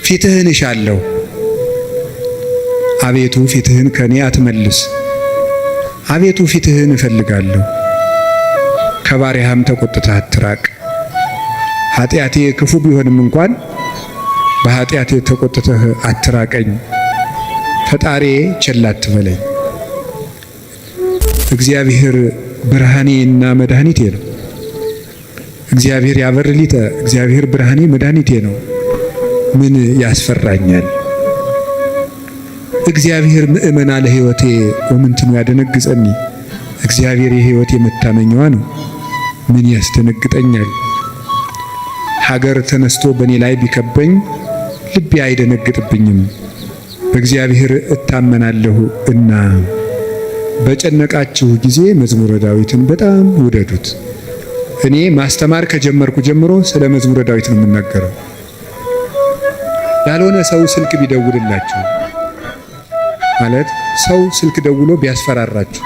ፊትህን እሻለሁ። አቤቱ ፊትህን ከኔ አትመልስ። አቤቱ ፊትህን እፈልጋለሁ። ከባሪያህም ተቆጥተህ አትራቅ። ኃጢአቴ ክፉ ቢሆንም እንኳን በኃጢአቴ ተቆጥተህ አትራቀኝ። ፈጣሪዬ ቸል አትበለኝ። እግዚአብሔር ብርሃኔና መድኃኒቴ ነው። እግዚአብሔር ያበርሊተ፣ እግዚአብሔር ብርሃኔ መድኃኒቴ ነው። ምን ያስፈራኛል? እግዚአብሔር ምእመና ለሕይወቴ ወምንትኑ ያደነግጸኒ። እግዚአብሔር የሕይወቴ መታመኛዋ ነው። ምን ያስደነግጠኛል? ሀገር ተነስቶ በእኔ ላይ ቢከበኝ ልቤ አይደነግጥብኝም። በእግዚአብሔር እታመናለሁ እና። በጨነቃችሁ ጊዜ መዝሙረ ዳዊትን በጣም ውደዱት። እኔ ማስተማር ከጀመርኩ ጀምሮ ስለ መዝሙረ ዳዊት ነው የምናገረው። ያልሆነ ሰው ስልክ ቢደውልላችሁ ማለት ሰው ስልክ ደውሎ ቢያስፈራራችሁ፣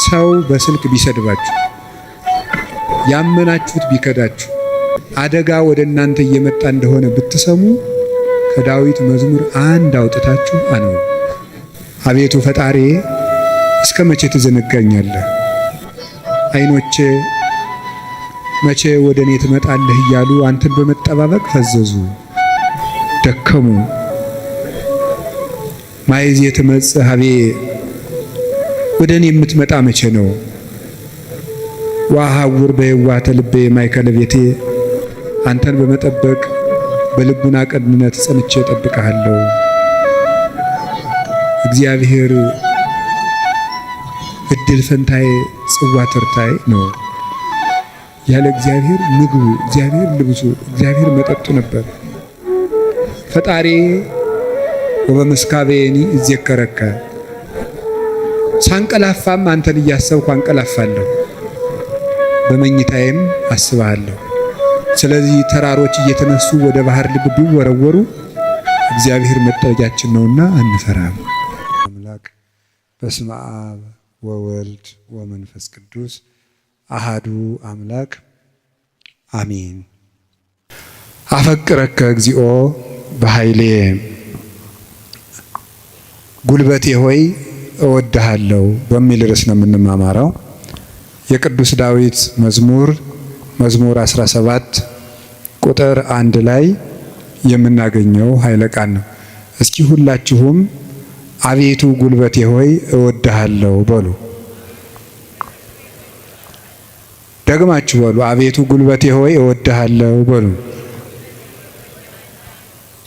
ሰው በስልክ ቢሰድባችሁ፣ ያመናችሁት ቢከዳችሁ፣ አደጋ ወደ እናንተ እየመጣ እንደሆነ ብትሰሙ ከዳዊት መዝሙር አንድ አውጥታችሁ አንብቡ። አቤቱ ፈጣሪ እስከ መቼ ትዘነጋኛለህ? ዓይኖቼ መቼ ወደ እኔ ትመጣለህ እያሉ አንተን በመጠባበቅ ፈዘዙ፣ ደከሙ። ማይዝ የተመጽእ ሀቤ፣ ወደ እኔ የምትመጣ መቼ ነው? ወአሐውር በየዋህተ ልቤ ማእከለ ቤቴ፣ አንተን በመጠበቅ በልቡና ቅንነት ጸንቼ እጠብቅሃለሁ። እግዚአብሔር እድል ፈንታዬ ጽዋ ተርታዬ ነው። ያለ እግዚአብሔር ምግቡ፣ እግዚአብሔር ልብሱ፣ እግዚአብሔር መጠጡ ነበር። ፈጣሪ ወበመስካቤኒ እዜከረከ፣ ሳንቀላፋም አንተን እያሰብኩ አንቀላፋለሁ፣ በመኝታዬም አስብሃለሁ። ስለዚህ ተራሮች እየተነሱ ወደ ባህር ልብ ቢወረወሩ እግዚአብሔር መጠጊያችን ነውና አንፈራም። አምላክ በስመ አብ ወወልድ ወመንፈስ ቅዱስ አሃዱ አምላክ አሜን። አፈቅረከ እግዚኦ በኃይሌ፣ ጉልበቴ ሆይ እወድሃለሁ በሚል ርዕስ ነው የምንማማረው። የቅዱስ ዳዊት መዝሙር 17 ቁጥር 1 ላይ የምናገኘው ኃይለ ቃል ነው። እስኪ ሁላችሁም አቤቱ ጉልበቴ ሆይ እወድሃለሁ በሉ። ደግማችሁ በሉ። አቤቱ ጉልበቴ ሆይ እወድሃለሁ በሉ።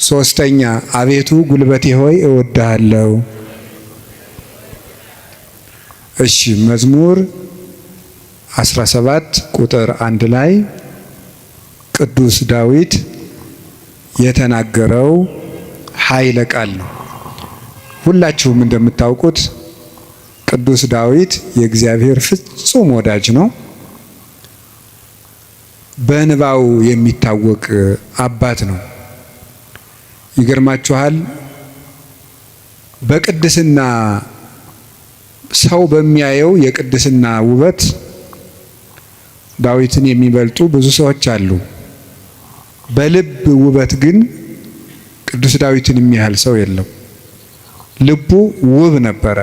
ሶስተኛ አቤቱ ጉልበቴ ሆይ እወድሃለሁ። እሺ፣ መዝሙር 17 ቁጥር 1 ላይ ቅዱስ ዳዊት የተናገረው ኃይለ ቃል ነው። ሁላችሁም እንደምታውቁት ቅዱስ ዳዊት የእግዚአብሔር ፍጹም ወዳጅ ነው። በንባው የሚታወቅ አባት ነው። ይገርማችኋል፣ በቅድስና ሰው በሚያየው የቅድስና ውበት ዳዊትን የሚበልጡ ብዙ ሰዎች አሉ። በልብ ውበት ግን ቅዱስ ዳዊትን የሚያህል ሰው የለም። ልቡ ውብ ነበረ።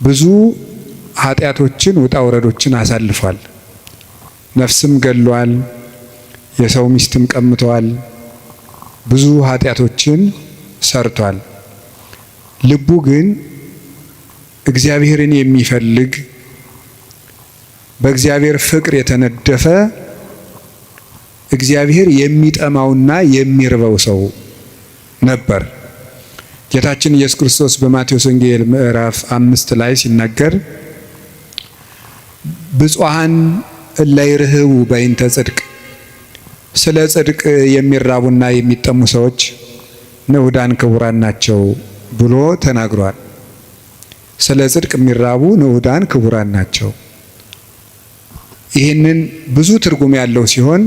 ብዙ ኃጢአቶችን ውጣ ውረዶችን አሳልፏል። ነፍስም ገሏል። የሰው ሚስትም ቀምቷል። ብዙ ኃጢአቶችን ሰርቷል። ልቡ ግን እግዚአብሔርን የሚፈልግ በእግዚአብሔር ፍቅር የተነደፈ እግዚአብሔር የሚጠማውና የሚርበው ሰው ነበር። ጌታችን ኢየሱስ ክርስቶስ በማቴዎስ ወንጌል ምዕራፍ 5 ላይ ሲናገር ብፁዓን እለ ይርህቡ በእንተ ጽድቅ፣ ስለ ጽድቅ የሚራቡና የሚጠሙ ሰዎች ንዑዳን ክቡራን ናቸው ብሎ ተናግሯል። ስለ ጽድቅ የሚራቡ ንዑዳን ክቡራን ናቸው። ይህንን ብዙ ትርጉም ያለው ሲሆን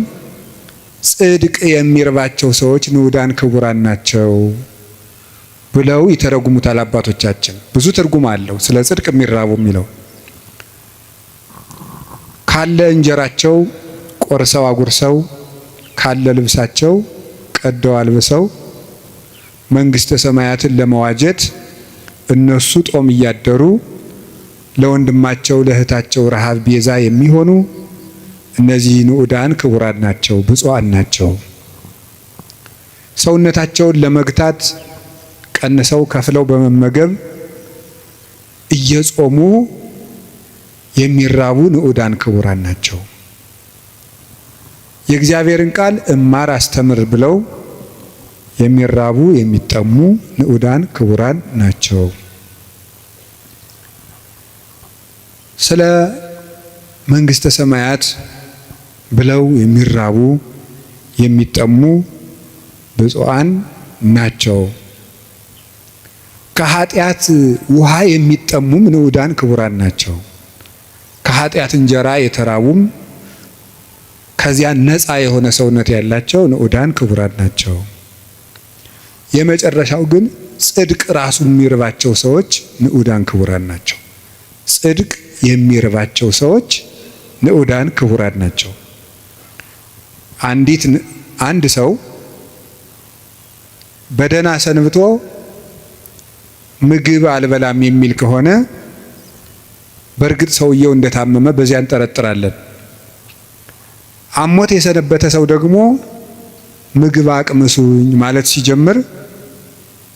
ጽድቅ የሚርባቸው ሰዎች ንዑዳን ክቡራን ናቸው ብለው ይተረጉሙታል አባቶቻችን። ብዙ ትርጉም አለው ስለ ጽድቅ የሚራቡ የሚለው። ካለ እንጀራቸው ቆርሰው አጉርሰው፣ ካለ ልብሳቸው ቀደው አልብሰው መንግስተ ሰማያትን ለመዋጀት እነሱ ጦም እያደሩ ለወንድማቸው ለእህታቸው ረሃብ ቤዛ የሚሆኑ እነዚህ ንዑዳን ክቡራን ናቸው፣ ብፁዓን ናቸው። ሰውነታቸውን ለመግታት ቀንሰው ከፍለው በመመገብ እየጾሙ የሚራቡ ንዑዳን ክቡራን ናቸው። የእግዚአብሔርን ቃል እማር አስተምር ብለው የሚራቡ የሚጠሙ ንዑዳን ክቡራን ናቸው። ስለ መንግስተ ሰማያት ብለው የሚራቡ የሚጠሙ ብፁዓን ናቸው። ከኃጢአት ውሃ የሚጠሙም ንዑዳን ክቡራን ናቸው። ከኃጢአት እንጀራ የተራቡም ከዚያ ነፃ የሆነ ሰውነት ያላቸው ንዑዳን ክቡራን ናቸው። የመጨረሻው ግን ጽድቅ ራሱ የሚርባቸው ሰዎች ንዑዳን ክቡራን ናቸው። ጽድቅ የሚርባቸው ሰዎች ንዑዳን ክቡራን ናቸው። አንድ ሰው በደህና ሰንብቶ ምግብ አልበላም የሚል ከሆነ በእርግጥ ሰውየው እንደታመመ በዚያ እንጠረጥራለን። አሞት የሰነበተ ሰው ደግሞ ምግብ አቅምሱኝ ማለት ሲጀምር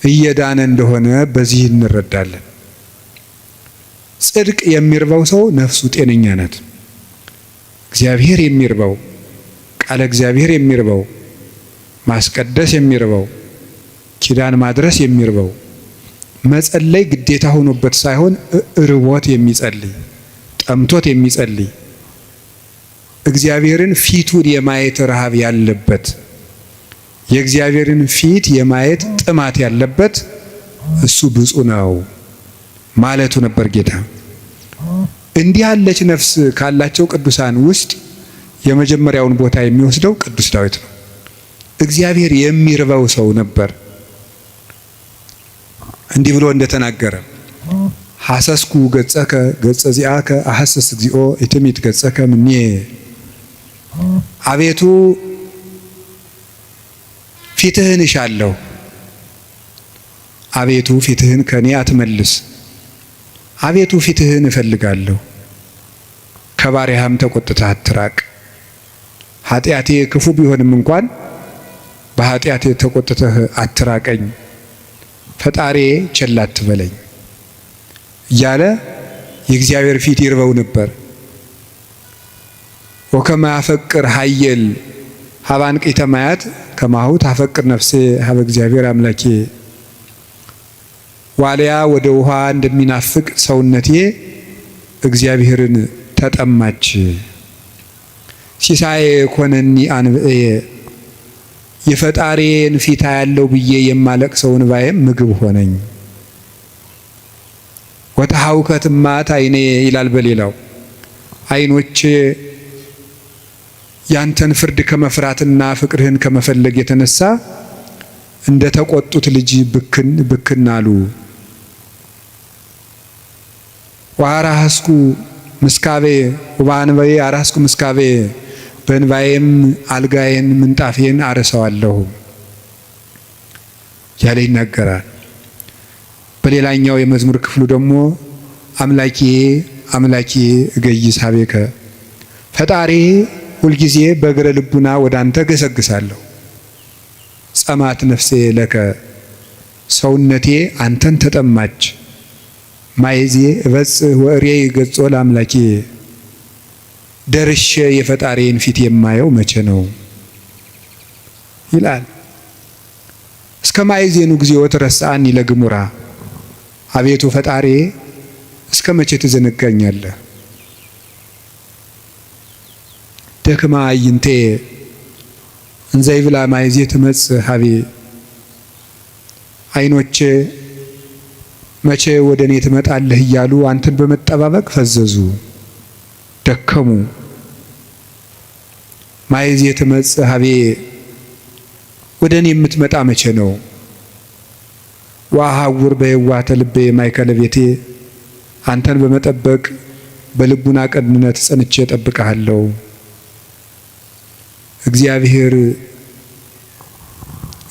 እየዳነ እንደሆነ በዚህ እንረዳለን። ጽድቅ የሚርበው ሰው ነፍሱ ጤነኛ ናት። እግዚአብሔር የሚርበው፣ ቃለ እግዚአብሔር የሚርበው፣ ማስቀደስ የሚርበው፣ ኪዳን ማድረስ የሚርበው፣ መጸለይ ግዴታ ሆኖበት ሳይሆን ርቦት የሚጸልይ፣ ጠምቶት የሚጸልይ፣ እግዚአብሔርን ፊቱን የማየት ረሃብ ያለበት፣ የእግዚአብሔርን ፊት የማየት ጥማት ያለበት እሱ ብፁዕ ነው ማለቱ ነበር ጌታ። እንዲህ ያለች ነፍስ ካላቸው ቅዱሳን ውስጥ የመጀመሪያውን ቦታ የሚወስደው ቅዱስ ዳዊት ነው። እግዚአብሔር የሚርበው ሰው ነበር። እንዲህ ብሎ እንደተናገረ ሐሰስኩ ገጸከ ገጸ ዚአከ አሐሰስ እግዚኦ ኢትሚት ገጸከ ምኔ። አቤቱ ፊትህን እሻለሁ፣ አቤቱ ፊትህን ከኔ አትመልስ። አቤቱ ፊትህን እፈልጋለሁ፣ ከባሪያህም ተቆጥተህ አትራቅ። ኃጢአቴ ክፉ ቢሆንም እንኳን በኃጢአቴ ተቆጥተህ አትራቀኝ፣ ፈጣሪ ቸል አትበለኝ እያለ የእግዚአብሔር ፊት ይርበው ነበር። ወከመ ያፈቅር ኃየል ሀበ አንቅዕተ ማያት ከማሁ ታፈቅር ነፍሴ ሀበ እግዚአብሔር አምላኬ። ዋልያ ወደ ውሃ እንደሚናፍቅ ሰውነቴ እግዚአብሔርን ተጠማች። ሲሳዬ ኮነኒ አንብኤ የፈጣሪን ፊት ያለው ብዬ የማለቅሰው እንባዬም ምግብ ሆነኝ። ወተሐውከት እማት ዓይኔ ይላል በሌላው፣ ዓይኖቼ ያንተን ፍርድ ከመፍራትና ፍቅርህን ከመፈለግ የተነሳ እንደ ተቆጡት ልጅ ብክን ብክን አሉ። ወአራስኩ ምስካቤ ወባንባዬ አራስኩ ምስካቤ፣ በእንባዬም አልጋዬን ምንጣፌን አረሰዋለሁ ያለ ይናገራል። በሌላኛው የመዝሙር ክፍሉ ደግሞ አምላኬ አምላኬ እገይስ ሀቤከ፣ ፈጣሪ ሁልጊዜ በእግረ ልቡና ወደ አንተ ገሰግሳለሁ። ጸማት ነፍሴ ለከ፣ ሰውነቴ አንተን ተጠማች። ማይዜ እበጽሕ ወእሬይ ገጾ ለአምላኬ፣ ደርሼ የፈጣሪን ፊት የማየው መቼ ነው ይላል። እስከ ማይዜኑ ጊዜው ትረሳኒ ለግሙራ፣ አቤቱ ፈጣሪ እስከ መቼ ትዘነጋኛለህ? ደክማ አይንቴ እንዘ ይብላ ማይዜ ትመጽእ ሀቤ፣ ዓይኖቼ መቼ ወደ እኔ ትመጣለህ እያሉ አንተን በመጠባበቅ ፈዘዙ ደከሙ። ማይዜ ትመጽእ ሀቤ፣ ወደ እኔ የምትመጣ መቼ ነው? ወአሐውር በየዋህተ ልቤ ማእከለ ቤቴ፣ አንተን በመጠበቅ በልቡና ቅንነት ጸንቼ እጠብቅሃለሁ። እግዚአብሔር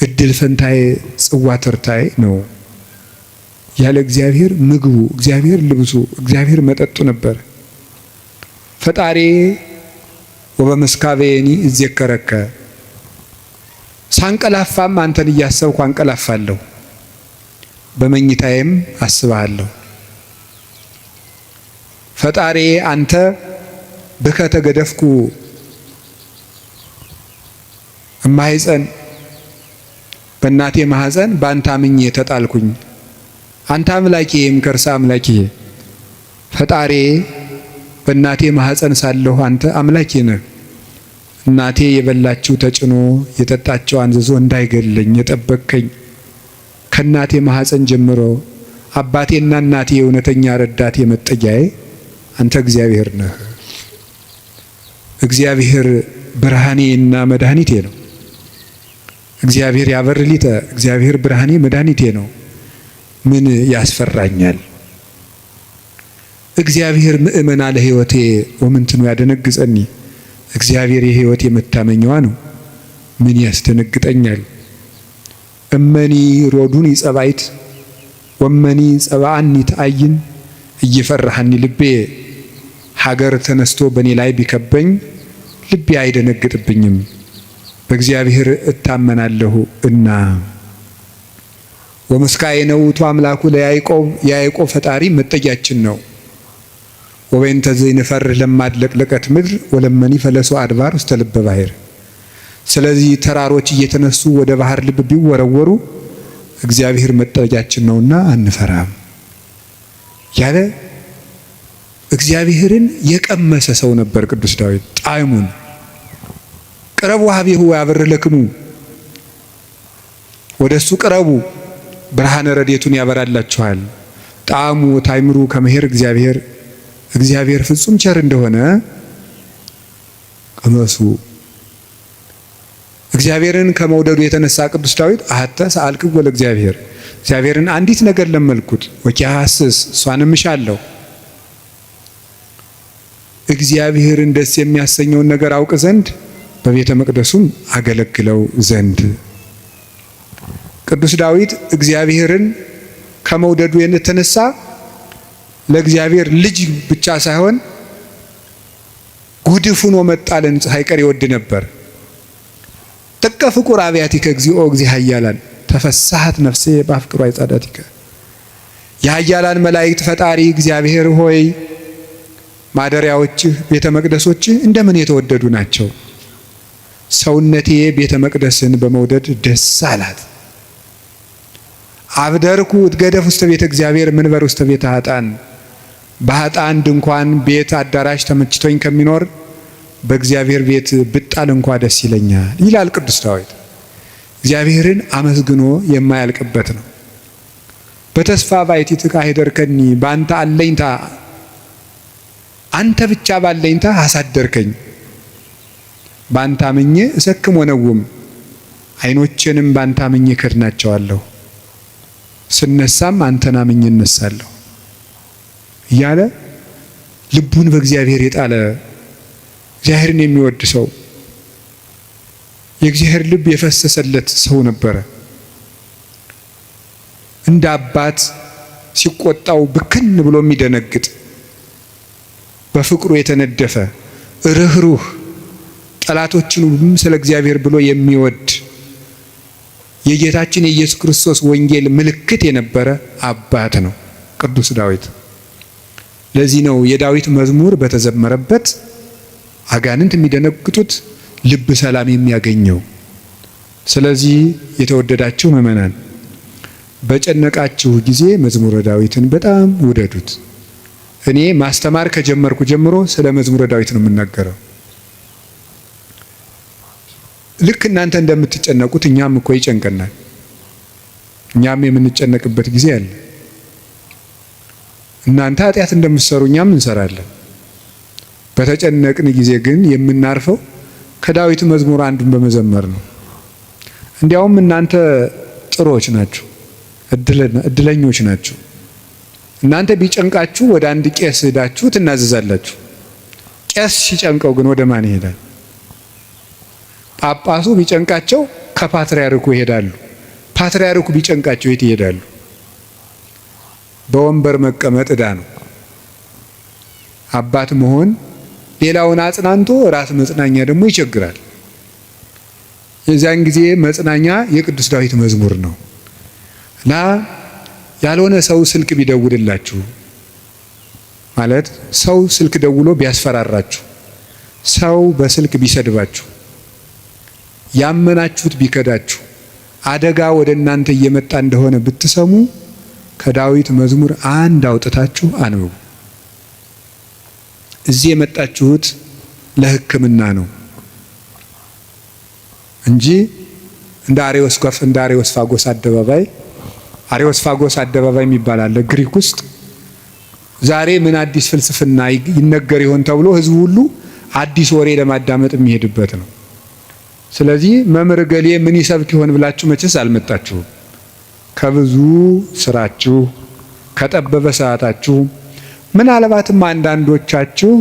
እድል ፈንታዬ ጽዋ ተርታዬ ነው። ያለ እግዚአብሔር ምግቡ፣ እግዚአብሔር ልብሱ፣ እግዚአብሔር መጠጡ ነበር። ፈጣሪ ወበመስካቤኒ እዜከረከ ሳንቀላፋም አንተን እያሰብኩ አንቀላፋለሁ፣ በመኝታዬም አስብሃለሁ። ፈጣሪ አንተ ብከ ተገደፍኩ እማይፀን በእናቴ ማህፀን በአንተ አምኜ ተጣልኩኝ። አንተ አምላኬም ከርሰ አምላኬ ፈጣሪ በእናቴ ማህፀን ሳለሁ አንተ አምላኬ ነህ። እናቴ የበላችው ተጭኖ የጠጣችው አንዝዞ እንዳይገለኝ የጠበቅከኝ ከእናቴ ማህፀን ጀምሮ አባቴና እናቴ እውነተኛ ረዳቴ መጠጊያዬ አንተ እግዚአብሔር ነህ። እግዚአብሔር ብርሃኔና መድኃኒቴ ነው። እግዚአብሔር ያበርሊተ እግዚአብሔር ብርሃኔ መድኃኒቴ ነው። ምን ያስፈራኛል? እግዚአብሔር ምእመና ለሕይወቴ ወምንትኑ ያደነግጸኒ እግዚአብሔር የሕይወቴ መታመኛዋ ነው። ምን ያስደነግጠኛል? እመኒ ሮዱን ይጸባይት ወመኒ ጸባአኒ ተአይን እየፈራሃኒ ልቤ ሀገር ተነስቶ በእኔ ላይ ቢከበኝ ልቤ አይደነግጥብኝም። በእግዚአብሔር እታመናለሁ እና ወመስካዬ ነው ውእቱ አምላኩ ለያዕቆብ የያዕቆብ ፈጣሪ መጠጊያችን ነው። ወበእንተ ዘይንፈርህ ለማድለቅለቀት ምድር ወለመኒ ፈለሶ አድባር ውስተ ልበ ባሕር። ስለዚህ ተራሮች እየተነሱ ወደ ባህር ልብ ቢወረወሩ እግዚአብሔር መጠጊያችን ነውና አንፈራም ያለ እግዚአብሔርን የቀመሰ ሰው ነበር ቅዱስ ዳዊት። ጣዕሙን ቅረቡ ሀቤሁ ያበርህ ለክሙ ወደሱ ቅረቡ ብርሃነ ረድኤቱን ያበራላችኋል። ጣዕሙ ታይምሩ ከመሄር እግዚአብሔር ፍጹም ቸር እንደሆነ ቅመሱ። እግዚአብሔርን ከመውደዱ የተነሳ ቅዱስ ዳዊት አሐተ ሰአልክዎ ለእግዚአብሔር እግዚአብሔርን አንዲት ነገር ለመልኩት ወኪያስስ እሷንም እሻለሁ። እግዚአብሔርን ደስ የሚያሰኘውን ነገር አውቅ ዘንድ በቤተ መቅደሱም አገለግለው ዘንድ። ቅዱስ ዳዊት እግዚአብሔርን ከመውደዱ የተነሳ ለእግዚአብሔር ልጅ ብቻ ሳይሆን ጉድፉን ወመጣልን ሳይቀር ይወድ ነበር። ጥቀ ፍቁር አብያቲከ እግዚኦ እግዚእ ኃያላን ተፈሳሐት ነፍሴ በአፍቅሮ አይጻዳቲከ። የኃያላን መላእክት ፈጣሪ እግዚአብሔር ሆይ ማደሪያዎችህ ቤተ መቅደሶችህ እንደምን የተወደዱ ናቸው። ሰውነቴ ቤተ መቅደስን በመውደድ ደስ አላት። አብደርኩ እትገደፍ ውስተ ቤተ እግዚአብሔር መንበር ውስተ ቤተ ኃጥአን። በኃጥአን ድንኳን ቤት አዳራሽ ተመችቶኝ ከሚኖር በእግዚአብሔር ቤት ብጣል እንኳ ደስ ይለኛል ይላል ቅዱስ ዳዊት። እግዚአብሔርን አመስግኖ የማያልቅበት ነው። በተስፋ ባሕቲትከ አኅደርከኒ በአንተ አለኝታ አንተ ብቻ ባለኝታ አሳደርከኝ። በአንተ አምኜ እሰክም ወነውም ዓይኖቼንም በአንተ አምኜ ከድናቸዋለሁ። ስነሳም አንተን አምኜ እነሳለሁ እያለ ልቡን በእግዚአብሔር የጣለ እግዚአብሔርን የሚወድ ሰው የእግዚአብሔር ልብ የፈሰሰለት ሰው ነበረ። እንደ አባት ሲቆጣው ብክን ብሎ የሚደነግጥ በፍቅሩ የተነደፈ ርኅሩህ ጠላቶቹንም ስለ እግዚአብሔር ብሎ የሚወድ የጌታችን የኢየሱስ ክርስቶስ ወንጌል ምልክት የነበረ አባት ነው ቅዱስ ዳዊት። ለዚህ ነው የዳዊት መዝሙር በተዘመረበት አጋንንት የሚደነግጡት፣ ልብ ሰላም የሚያገኘው። ስለዚህ የተወደዳችሁ ምእመናን በጨነቃችሁ ጊዜ መዝሙረ ዳዊትን በጣም ውደዱት። እኔ ማስተማር ከጀመርኩ ጀምሮ ስለ መዝሙረ ዳዊት ነው የምናገረው። ልክ እናንተ እንደምትጨነቁት እኛም እኮ ይጨንቀናል። እኛም የምንጨነቅበት ጊዜ አለ። እናንተ ኃጢአት እንደምትሰሩ እኛም እንሰራለን። በተጨነቅን ጊዜ ግን የምናርፈው ከዳዊት መዝሙር አንዱን በመዘመር ነው። እንዲያውም እናንተ ጥሮች ናችሁ፣ እድለኞች ናችሁ። እናንተ ቢጨንቃችሁ ወደ አንድ ቄስ ሄዳችሁ ትናዘዛላችሁ። ቄስ ሲጨንቀው ግን ወደ ማን ይሄዳል? ጳጳሱ ቢጨንቃቸው ከፓትርያርኩ ይሄዳሉ። ፓትርያርኩ ቢጨንቃቸው የት ይሄዳሉ? በወንበር መቀመጥ ዕዳ ነው። አባት መሆን ሌላውን አጽናንቶ ራስ መጽናኛ ደግሞ ይቸግራል። የዚያን ጊዜ መጽናኛ የቅዱስ ዳዊት መዝሙር ነው እና ያልሆነ ሰው ስልክ ቢደውልላችሁ ማለት ሰው ስልክ ደውሎ ቢያስፈራራችሁ፣ ሰው በስልክ ቢሰድባችሁ፣ ያመናችሁት ቢከዳችሁ፣ አደጋ ወደ እናንተ እየመጣ እንደሆነ ብትሰሙ ከዳዊት መዝሙር አንድ አውጥታችሁ አንብቡ። እዚህ የመጣችሁት ለሕክምና ነው እንጂ እንደ አሬዎስፋጎስ አደባባይ የሚባል አለ ግሪክ ውስጥ። ዛሬ ምን አዲስ ፍልስፍና ይነገር ይሆን ተብሎ ህዝቡ ሁሉ አዲስ ወሬ ለማዳመጥ የሚሄድበት ነው። ስለዚህ መምህር ገሌ ምን ይሰብክ ይሆን ብላችሁ መቼስ አልመጣችሁም። ከብዙ ስራችሁ ከጠበበ ሰዓታችሁ ምናልባትም አንዳንዶቻችሁ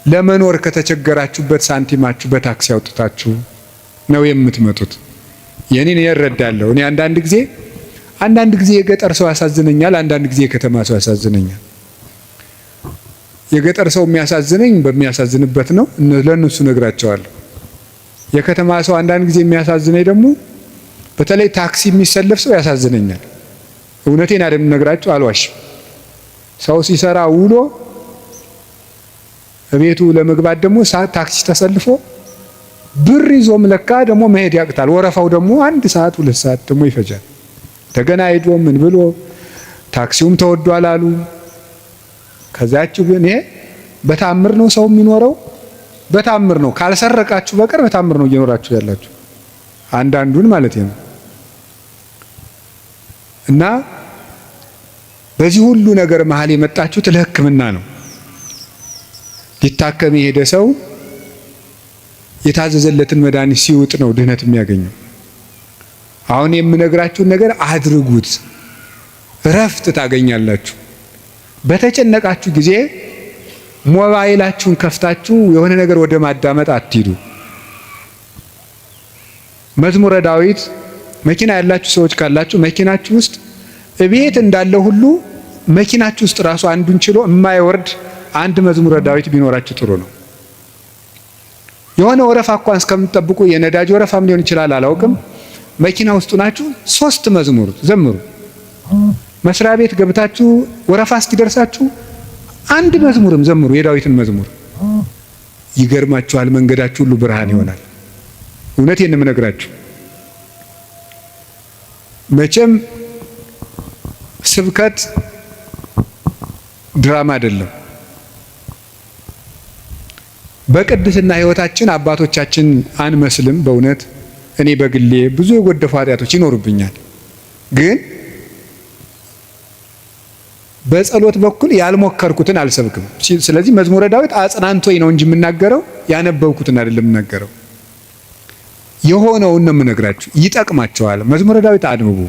ለመኖር ከተቸገራችሁበት ሳንቲማችሁ በታክሲ አውጥታችሁ ነው የምትመጡት። የኔን እረዳለሁ። እኔ አንዳንድ ጊዜ የገጠር ሰው ያሳዝነኛል፣ አንዳንድ ጊዜ የከተማ ሰው ያሳዝነኛል። የገጠር ሰው የሚያሳዝነኝ በሚያሳዝንበት ነው፣ ለነሱ ነግራቸዋለሁ። የከተማ ሰው አንዳንድ ጊዜ የሚያሳዝነኝ ደግሞ በተለይ ታክሲ የሚሰለፍ ሰው ያሳዝነኛል። እውነቴን አይደለም ነግራቸው፣ አልዋሽም። ሰው ሲሰራ ውሎ ቤቱ ለመግባት ደግሞ ታክሲ ተሰልፎ ብር ይዞም ለካ ደግሞ መሄድ ያቅታል። ወረፋው ደግሞ 1 ሰዓት 2 ሰዓት ደግሞ ይፈጃል። ተገና ሄዶ ምን ብሎ ታክሲውም ተወዷል አሉ። ከዛችሁ ግን ይሄ በታምር ነው ሰው የሚኖረው፣ በታምር ነው። ካልሰረቃችሁ በቀር በታምር ነው እየኖራችሁ ያላችሁ፣ አንዳንዱን ማለት ነው። እና በዚህ ሁሉ ነገር መሀል የመጣችሁት ለሕክምና ነው። ሊታከም የሄደ ሰው የታዘዘለትን መድኃኒት ሲውጥ ነው ድህነት የሚያገኘው። አሁን የምነግራችሁን ነገር አድርጉት፣ እረፍት ታገኛላችሁ። በተጨነቃችሁ ጊዜ ሞባይላችሁን ከፍታችሁ የሆነ ነገር ወደ ማዳመጥ አትሂዱ። መዝሙረ ዳዊት መኪና ያላችሁ ሰዎች ካላችሁ መኪናችሁ ውስጥ እቤት እንዳለ ሁሉ መኪናችሁ ውስጥ ራሱ አንዱን ችሎ የማይወርድ አንድ መዝሙረ ዳዊት ቢኖራችሁ ጥሩ ነው። የሆነ ወረፋ እንኳን እስከምትጠብቁ የነዳጅ ወረፋም ሊሆን ይችላል አላውቅም። መኪና ውስጥ ናችሁ 3 መዝሙር ዘምሩ። መስሪያ ቤት ገብታችሁ ወረፋ እስኪደርሳችሁ 1 መዝሙርም ዘምሩ፣ የዳዊትን መዝሙር። ይገርማችኋል፣ መንገዳችሁ ሁሉ ብርሃን ይሆናል። እውነቴን ነው የምነግራችሁ። መቼም ስብከት ድራማ አይደለም። በቅድስና ሕይወታችን አባቶቻችን አንመስልም። በእውነት እኔ በግሌ ብዙ የጎደፉ ኃጢአቶች ይኖሩብኛል። ግን በጸሎት በኩል ያልሞከርኩትን አልሰብክም። ስለዚህ መዝሙረ ዳዊት አጽናንቶኝ ነው እንጂ የምናገረው ያነበብኩትን አይደለም የምናገረው። የሆነውን ነው የምነግራችሁ። ይጠቅማቸዋል። መዝሙረ ዳዊት አንብቡ።